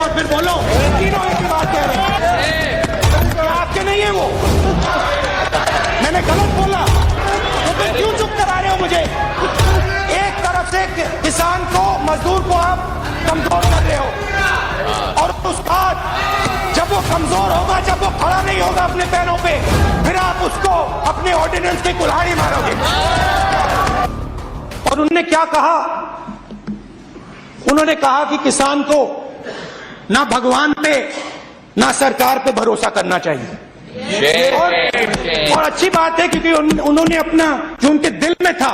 और फिर बोलो तीनों एक ही बात कह रहे हैं। आपके नहीं है वो, मैंने गलत बोला तो फिर क्यों चुप करा रहे हो मुझे? एक तरफ से किसान को, मजदूर को आप कमजोर कर रहे हो और उसका जब वो कमजोर होगा, जब वो खड़ा नहीं होगा अपने पैरों पे, फिर आप उसको अपने ऑर्डिनेंस की कुल्हाड़ी मारोगे। और उन्होंने क्या कहा? उन्होंने कहा कि किसान को ना भगवान पे ना सरकार पे भरोसा करना चाहिए। और अच्छी बात है क्योंकि उन्होंने अपना जो उनके दिल में था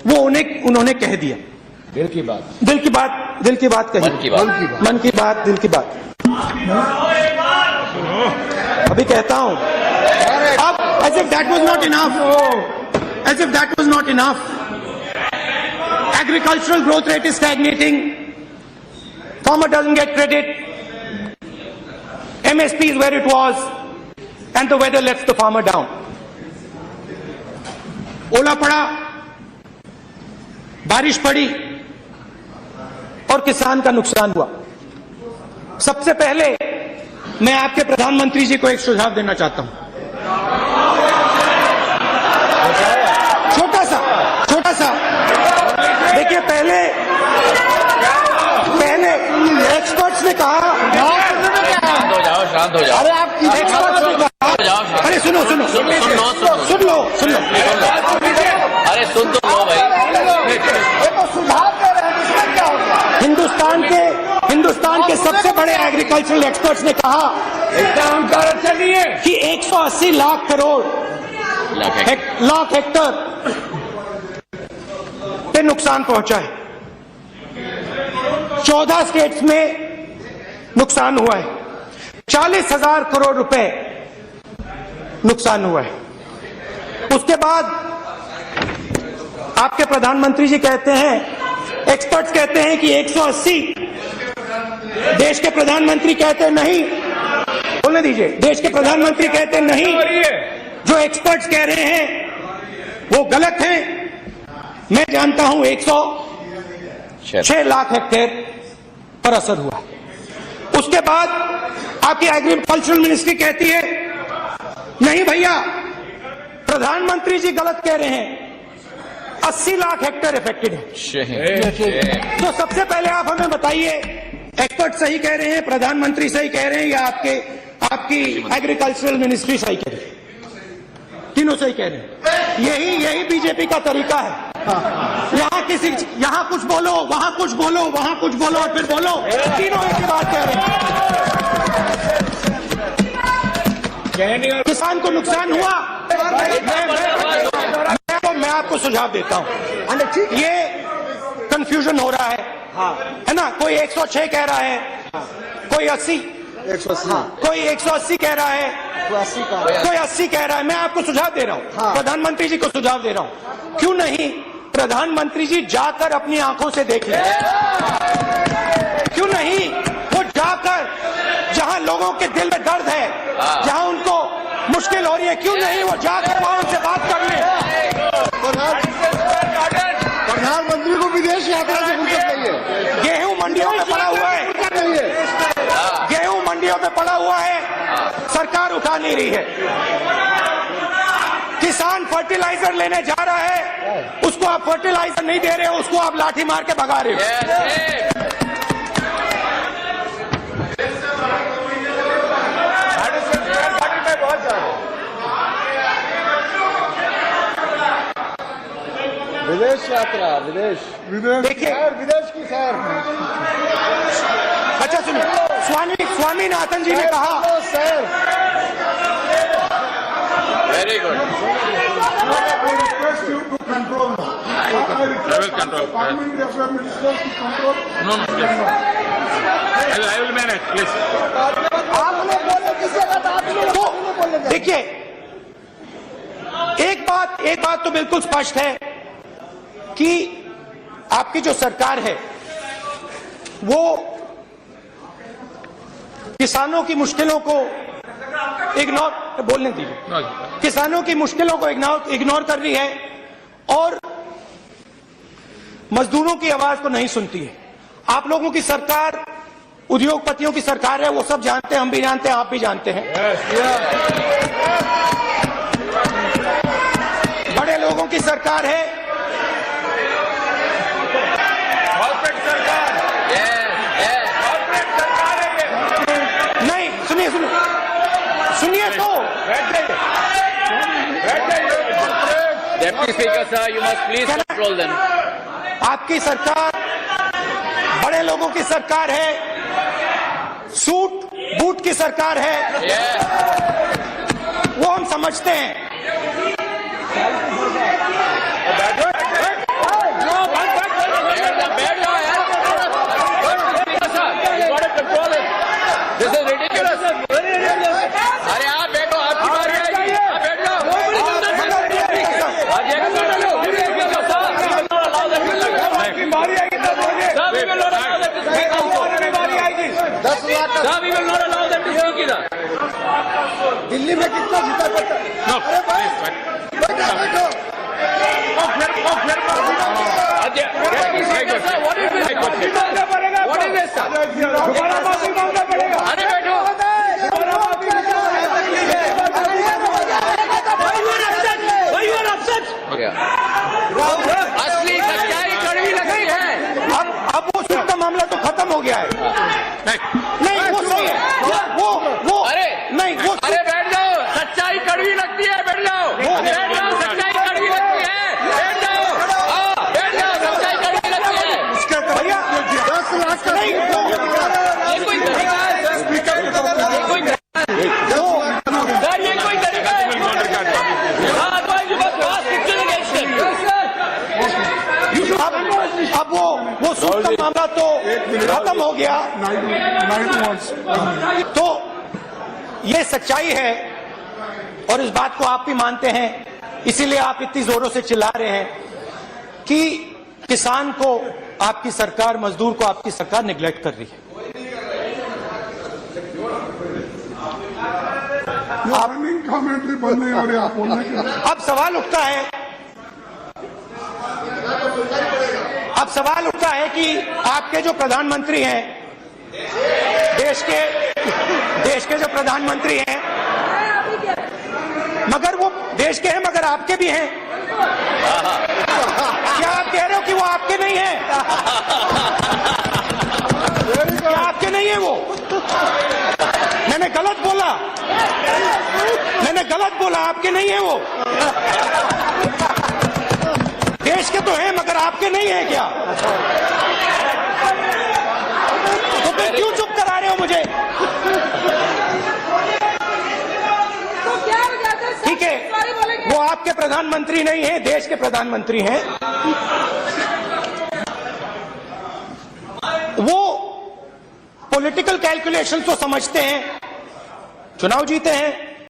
वो उन्होंने कह दिया। दिल की बात कही, मन की बात, दिल की बात। अभी कहता हूं, अब as if that was not enough, agricultural growth rate is stagnating, farmer doesn't get credit, MSP is where it was, and the weather lets the farmer down. ओला पड़ा, बारिश पड़ी और किसान का नुकसान हुआ। सबसे पहले मैं आपके प्रधानमंत्री जी को एक सुझाव देना चाहता हूं, छोटा सा। देखिए, पहले एक्सपर्ट्स ने कहा, शांत हो जाओ। अरे आप एक्सपर्ट्स ने कहा, अरे सुनो, सुन लो। अरे सुन तो लो भाई। सुझाव दे रहे हैं, इसमें क्या होगा? हिंदुस्तान के सबसे बड़े एग्रीकल्चरल एक्सपर्ट्स ने कहा कि 180 लाख करोड़ लाख हेक्टर पे नुकसान पहुंचा है। 14 स्टेट्स में नुकसान हुआ है। 40,000 करोड़ रुपए नुकसान हुआ है। उसके बाद आपके प्रधानमंत्री जी कहते हैं, एक्सपर्ट्स कहते हैं कि 180, देश के प्रधानमंत्री कहते हैं नहीं, बोलने दीजिए, देश के प्रधानमंत्री कहते हैं नहीं, जो एक्सपर्ट्स कह रहे हैं वो गलत है। मैं जानता हूं 106 लाख हेक्टेयर पर असर हुआ। उसके बाद आपकी एग्रीकल्चरल मिनिस्ट्री कहती है नहीं भैया, प्रधानमंत्री जी गलत कह रहे हैं, 80 लाख हेक्टेयर इफेक्टेड है। तो सबसे पहले आप हमें बताइए, एक्सपर्ट सही कह रहे हैं, प्रधानमंत्री सही कह रहे हैं, या आपकी एग्रीकल्चरल मिनिस्ट्री सही कह रही है? तीनों सही कह रहे हैं। यही बीजेपी का तरीका है। यहाँ कुछ बोलो, वहां कुछ बोलो, वहां कुछ बोलो और फिर बोलो तीनों एक ही बात कह रहे हैं। किसान को नुकसान हुआ। मैं आपको सुझाव देता हूं, ये कंफ्यूजन हो रहा है ना? कोई 106 कह रहा है, कोई 80, कोई 180 कह रहा है, कोई 80 कह रहा है। मैं आपको सुझाव दे रहा हूं, प्रधानमंत्री जी को सुझाव दे रहा हूं, क्यों नहीं प्रधानमंत्री जी जाकर अपनी आंखों से देख लें? क्यों नहीं वो जाकर, जहां लोगों के दिल में दर्द है, जहां उनको मुश्किल हो रही है, क्यों नहीं वो जाकर वहां उनसे बात कर ले? प्रधानमंत्री को विदेश यात्रा से फुर्सत नहीं है। गेहूं मंडियों में पड़ा हुआ है, गेहूं मंडियों में पड़ा हुआ है, सरकार उठा नहीं रही है। किसान फर्टिलाइजर लेने जा रहा है, उसको आप फर्टिलाइजर नहीं दे रहे हो, उसको आप लाठी मार के भगा रहे हो। विदेश यात्रा, विदेश देखिए, विदेश की सैर। अच्छा सुनिए, स्वामीनाथन जी ने कहा, सैर very good. I will manage, please. आपने बोले किसी का बात। देखिए, एक बात तो बिल्कुल स्पष्ट है कि आपकी जो सरकार है वो किसानों की मुश्किलों को बोलने दीजिए, किसानों की मुश्किलों को इग्नोर कर रही है और मजदूरों की आवाज को नहीं सुनती है। आप लोगों की सरकार उद्योगपतियों की सरकार है, वो सब जानते हैं, हम भी जानते हैं, आप भी जानते हैं। बड़े लोगों की सरकार है, कॉर्पोरेट सरकार, कॉर्पोरेट सरकार है ये। नहीं सुनिए सुनिए सुनिए तो Deputy Speaker sir, you must please control them. आपकी सरकार बड़े लोगों की सरकार है, सूट बूट की सरकार है, वो हम समझते हैं। This is ridiculous. अरे आप बैठो, आपकी बारी आएगी, आप बैठ जाओ। बारी आएगी तब बोलिए। 10 लाख का We will not allow them to speak either. Delhi में कितना जीता पड़ता है? No, अरे भाई, please, बैठो बैठो। What is this, sir? दोबारा माफी मांगना पड़ेगा। अरे बैठो। असली सच्चाई कड़वी लगती है। अब वो सूट का मामला तो खत्म हो गया है। नहीं वो सही है, वो अरे नहीं वो अरे बैठ जाओ, सच्चाई कड़वी लगती है, बैठ जाओ, बैठ जाओ, सच्चाई कड़वी लगती है, बैठ जाओ, हाँ बैठ जाओ, सच्चाई कड़वी लगती है। भैया 10 लाख का नहीं ये कोई तरीका है सर? ये कोई सर, ये कोई तरीका है? हाँ, otherwise you must pass fiction against him. अब वो सूट का मामला तो खत्म हो गया। तो ये सच्चाई है और इस बात को आप भी मानते हैं, इसीलिए आप इतनी जोरों से चिल्ला रहे हैं कि किसान को आपकी सरकार, मजदूर को आपकी सरकार निगलेक्ट कर रही है। कमेंट्री बंद नहीं हो रही, आप बोलने के अब सवाल उठता है कि आपके जो प्रधानमंत्री हैं, देश के जो प्रधानमंत्री हैं, मगर वो देश के हैं मगर आपके भी हैं। क्या आप कह रहे हो कि वो आपके नहीं हैं? क्या आपके नहीं है वो? मैंने गलत बोला, आपके नहीं है वो। देश के तो हैं मगर आपके नहीं है क्या? तो फिर क्यों चुप करा रहे हो मुझे? ठीक है, वो आपके प्रधानमंत्री नहीं है, देश के प्रधानमंत्री हैं। वो पॉलिटिकल कैलकुलेशन तो समझते हैं, चुनाव जीते हैं,